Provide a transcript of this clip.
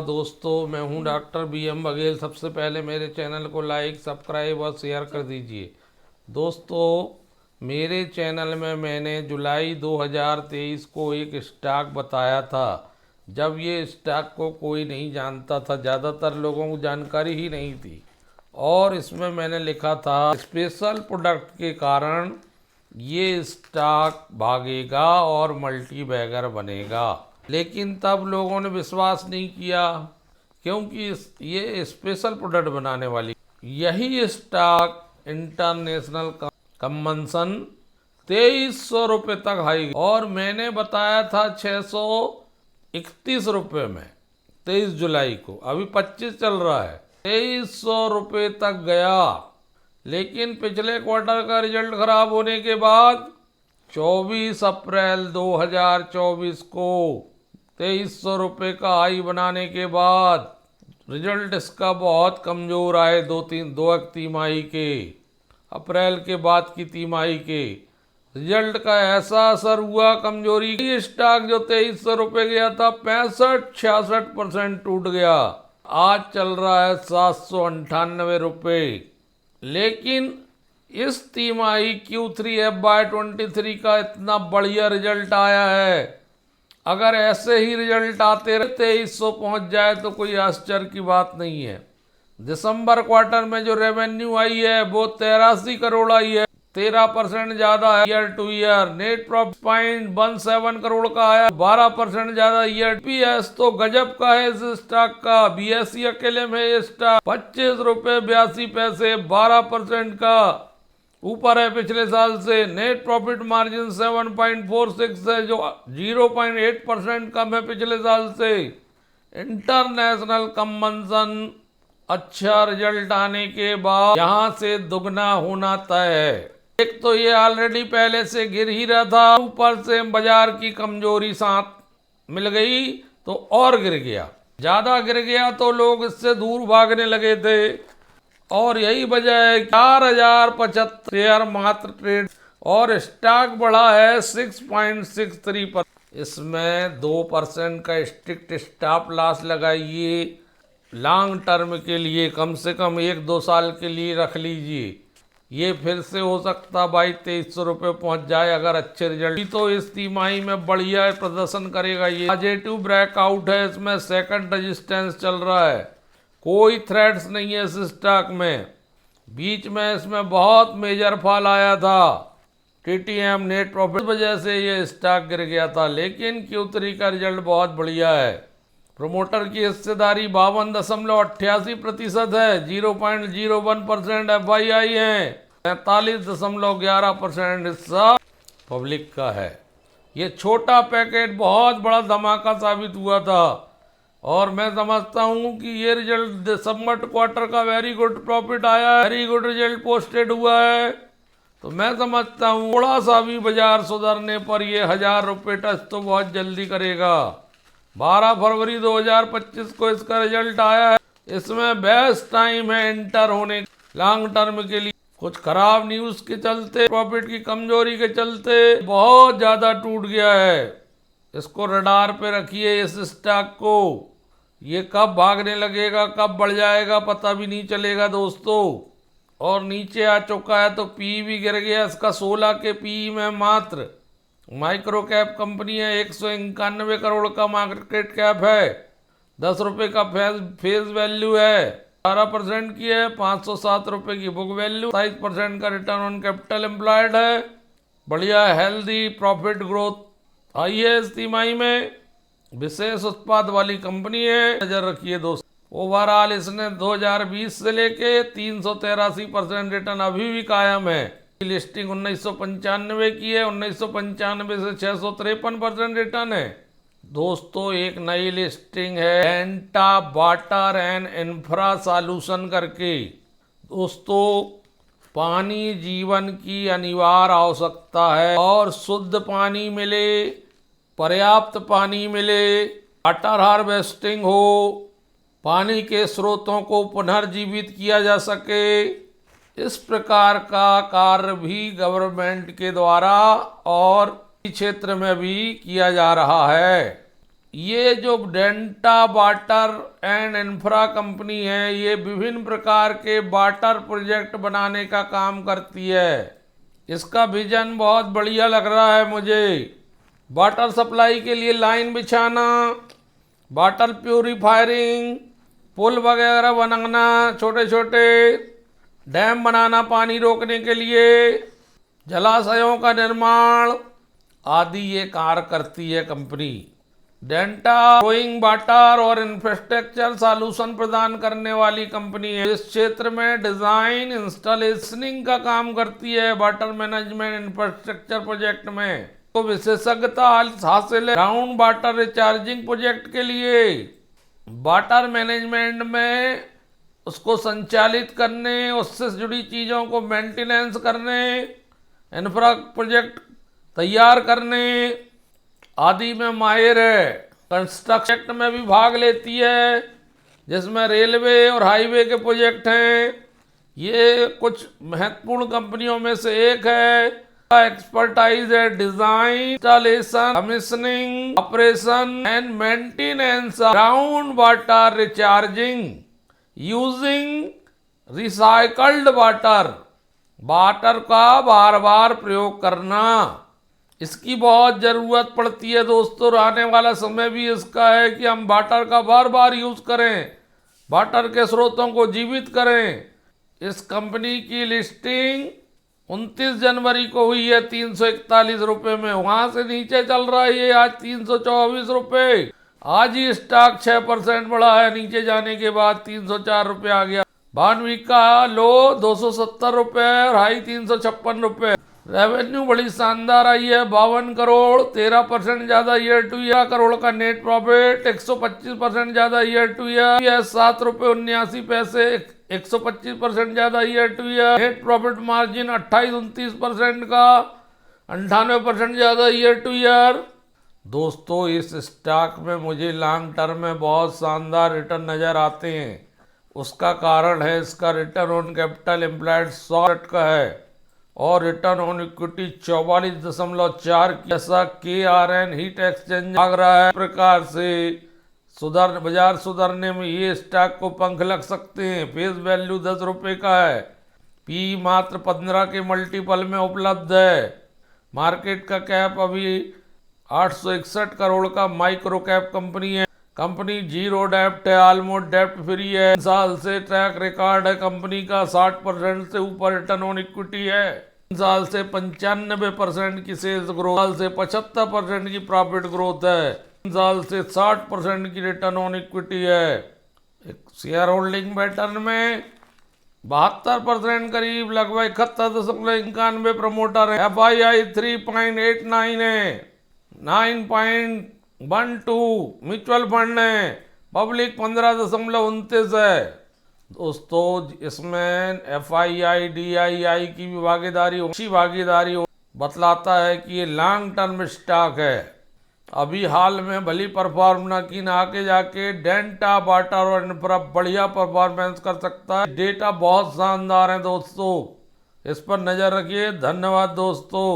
दोस्तों, मैं हूं डॉक्टर BM बघेल। सबसे पहले मेरे चैनल को लाइक, सब्सक्राइब और शेयर कर दीजिए। दोस्तों, मेरे चैनल में मैंने जुलाई 2023 को एक स्टॉक बताया था, जब ये स्टॉक को कोई नहीं जानता था, ज़्यादातर लोगों को जानकारी ही नहीं थी। और इसमें मैंने लिखा था स्पेशल प्रोडक्ट के कारण ये स्टॉक भागेगा और मल्टी बैगर बनेगा। लेकिन तब लोगों ने विश्वास नहीं किया, क्योंकि ये स्पेशल प्रोडक्ट बनाने वाली यही स्टॉक इंटरनेशनल कंबंसन 2300 रुपये तक हाई, और मैंने बताया था 631 रुपये में 23 जुलाई को। अभी 25 चल रहा है, 2300 रुपये तक गया। लेकिन पिछले क्वार्टर का रिजल्ट खराब होने के बाद 24 अप्रैल 2024 को 2300 रुपये का हाई बनाने के बाद रिजल्ट इसका बहुत कमज़ोर आए। दो तिमाही के, अप्रैल के बाद की तिमाही के रिजल्ट का ऐसा असर हुआ कमजोरी की, स्टॉक जो 2300 रुपये गया था 65-66% टूट गया। आज चल रहा है 798 रुपये। लेकिन इस तिमाही Q3 FY23 का इतना बढ़िया रिजल्ट आया है। अगर ऐसे ही रिजल्ट आते रहे 2300 पहुंच जाए तो कोई आश्चर्य की बात नहीं है। दिसंबर क्वार्टर में जो रेवेन्यू आई है वो 83 करोड़ आई है, 13% ज़्यादा है year two year. Net profit 0.17 crore का आया, 12% ज़्यादा ईयर। PS तो गजब का है इस स्टॉक का। BSE अकेले में ये स्टॉक 25 रुपये 82 पैसे, 12% का ऊपर है पिछले साल से। नेट प्रॉफिट मार्जिन 7.46 है, जो 0.8% कम है पिछले साल से। इंटरनेशनल कंबंसन अच्छा रिजल्ट आने के बाद यहाँ से दुगना होना तय है। एक तो ये ऑलरेडी पहले से गिर ही रहा था, ऊपर से बाजार की कमजोरी साथ मिल गई तो और गिर गया। ज़्यादा गिर गया तो लोग इससे दूर भागने लगे थे, और यही वजह है 4075 शेयर मात्र ट्रेड, और स्टॉक बढ़ा है 6.63%। इसमें 2% का स्ट्रिक्ट स्टॉप लॉस लगाइए। लॉन्ग टर्म के लिए कम से कम 1-2 साल के लिए रख लीजिए। ये फिर से हो सकता भाई 2300 रुपये पहुँच जाए अगर अच्छे रिजल्ट। तो इस तिमाही में बढ़िया प्रदर्शन करेगा। ये पॉजिटिव ब्रेकआउट है, इसमें सेकंड रेजिस्टेंस चल रहा है, कोई थ्रेट्स नहीं है इस स्टॉक में। बीच में इसमें बहुत मेजर फॉल आया था, TTM नेट प्रॉफिट वजह से ये स्टॉक गिर गया था। लेकिन Q3 का रिजल्ट बहुत बढ़िया है। प्रोमोटर की हिस्सेदारी 52.88% है, 0.01% FII है, 43.11% हिस्सा पब्लिक का है। ये छोटा पैकेट बहुत बड़ा धमाका साबित हुआ था, और मैं समझता हूँ कि ये रिजल्ट दिसंबर क्वार्टर का वेरी गुड प्रॉफिट आया है, वेरी गुड रिजल्ट पोस्टेड हुआ है। तो मैं समझता हूँ थोड़ा सा भी बाजार सुधरने पर ये 1000 रुपये टच तो बहुत जल्दी करेगा। 12 फरवरी 2025 को इसका रिजल्ट आया है। इसमें बेस्ट टाइम है एंटर होने लॉन्ग टर्म के लिए। कुछ खराब न्यूज़ के चलते, प्रॉफिट की कमजोरी के चलते बहुत ज़्यादा टूट गया है। इसको रडार पे रखिए इस स्टॉक को। ये कब भागने लगेगा, कब बढ़ जाएगा पता भी नहीं चलेगा दोस्तों। और नीचे आ चुका है तो PE भी गिर गया इसका। 16 के PE में मात्र माइक्रो कैप कंपनी है, 191 करोड़ का मार्केट कैप है, 10 रुपये का फेस वैल्यू है, 12% की है, 507 रुपये की बुक वैल्यू, 27% का रिटर्न ऑन कैपिटल एम्प्लॉयड है। बढ़िया हेल्दी प्रॉफिट ग्रोथ आई है इस तिमाही में। विशेष उत्पाद वाली कंपनी है, नजर रखिए दोस्तों। ओवरऑल इसने 2020 से लेके 383% रिटर्न अभी भी कायम है। लिस्टिंग 1995 की है, 1995 से 653% रिटर्न है दोस्तों। एक नई लिस्टिंग है Denta water and infra solution करके। दोस्तों, पानी जीवन की अनिवार्य आवश्यकता है, और शुद्ध पानी मिले, पर्याप्त पानी मिले, वाटर हार्वेस्टिंग हो, पानी के स्रोतों को पुनर्जीवित किया जा सके, इस प्रकार का कार्य भी गवर्नमेंट के द्वारा और क्षेत्र में भी किया जा रहा है। ये जो Denta water and infra company है, ये विभिन्न प्रकार के वाटर प्रोजेक्ट बनाने का काम करती है। इसका विजन बहुत बढ़िया लग रहा है मुझे। वाटर सप्लाई के लिए लाइन बिछाना, वाटर प्यूरिफायरिंग, पुल वगैरह बनाना, छोटे छोटे डैम बनाना पानी रोकने के लिए, जलाशयों का निर्माण आदि ये कार्य करती है कंपनी। डेंटा ग्रोइंग वाटर और इंफ्रास्ट्रक्चर सॉल्यूशन प्रदान करने वाली कंपनी है। इस क्षेत्र में डिजाइन इंस्टॉलेशनिंग का काम करती है। वाटर मैनेजमेंट इंफ्रास्ट्रक्चर प्रोजेक्ट में तो विशेषज्ञता हासिल है। ग्राउंड वाटर रिचार्जिंग प्रोजेक्ट के लिए वाटर मैनेजमेंट में उसको संचालित करने, उससे जुड़ी चीज़ों को मेंटेनेंस करने, इंफ्रा प्रोजेक्ट तैयार करने आदि में माहिर है। कंस्ट्रक्शन में भी भाग लेती है, जिसमें रेलवे और हाईवे के प्रोजेक्ट हैं। ये कुछ महत्वपूर्ण कंपनियों में से एक है। एक्सपर्टाइज है design, installation, commissioning, operation and maintenance ground water recharging using recycled water. Water का बार बार प्रयोग करना, इसकी बहुत ज़रूरत पड़ती है दोस्तों। आने वाला समय भी इसका है कि हम वाटर का बार बार यूज़ करें, वाटर के स्रोतों को जीवित करें। इस कंपनी की लिस्टिंग 29 जनवरी को हुई है 341 रुपये में। वहाँ से नीचे चल रहा है ये आज 324 रुपये। आज ही स्टॉक 6% बढ़ा है, नीचे जाने के बाद 304 रुपये आ गया। भानवी का लो 270 रुपये और हाई 356 रुपये। रेवेन्यू बड़ी शानदार आई है, 52 करोड़, 13% ज़्यादा ईयर टू ईयर। करोड़ का नेट प्रॉफिट 125% ज़्यादा ईयर टू ईयर, 7 रुपये 79 पैसे, 125% ज़्यादा year two year. Net profit margin 28-29% का, 98% ज़्यादा ईयर टू ईयर। दोस्तों इस स्टॉक में मुझे लॉन्ग टर्म में बहुत शानदार रिटर्न नज़र आते हैं। उसका कारण है इसका रिटर्न ऑन कैपिटल एम्प्लॉयड 100 का है और रिटर्न ऑन इक्विटी 44.4 की। ऐसा KRN हीट एक्सचेंज भाग रहा है। प्रकार से बाजार सुधरने में ये स्टॉक को पंख लग सकते हैं। फेस वैल्यू 10 रुपये का है, पी मात्र 15 के मल्टीपल में उपलब्ध है। मार्केट का कैप अभी 861 करोड़ का माइक्रो कैप कंपनी है। कंपनी जीरो डेप्ट है, ऑलमोस्ट डेप्ट फ्री है। 3 साल से ट्रैक रिकॉर्ड है कंपनी का, 60% से ऊपर रिटर्न ऑन इक्विटी है। 3 साल से 95% की सेल्स ग्रोथ, साल से 75% की प्रॉफिट ग्रोथ है, 3 साल से 60% की रिटर्न ऑन इक्विटी है। शेयर होल्डिंग पैटर्न में 72% करीब, लगभग 71.91 प्रमोटर है। FII 3.89 है, 9.12 म्यूचुअल फंड है, पब्लिक 15.29 है। दोस्तों इसमें FII DII की भी भागीदारी, अच्छी भागीदारी बतलाता है कि ये लॉन्ग टर्म स्टॉक है। अभी हाल में भली परफॉर्म ना की, ना आके जाके डेंटा वाटर और इंफ्रा बढ़िया परफॉर्मेंस कर सकता है। डेटा बहुत शानदार है दोस्तों, इस पर नज़र रखिए। धन्यवाद दोस्तों।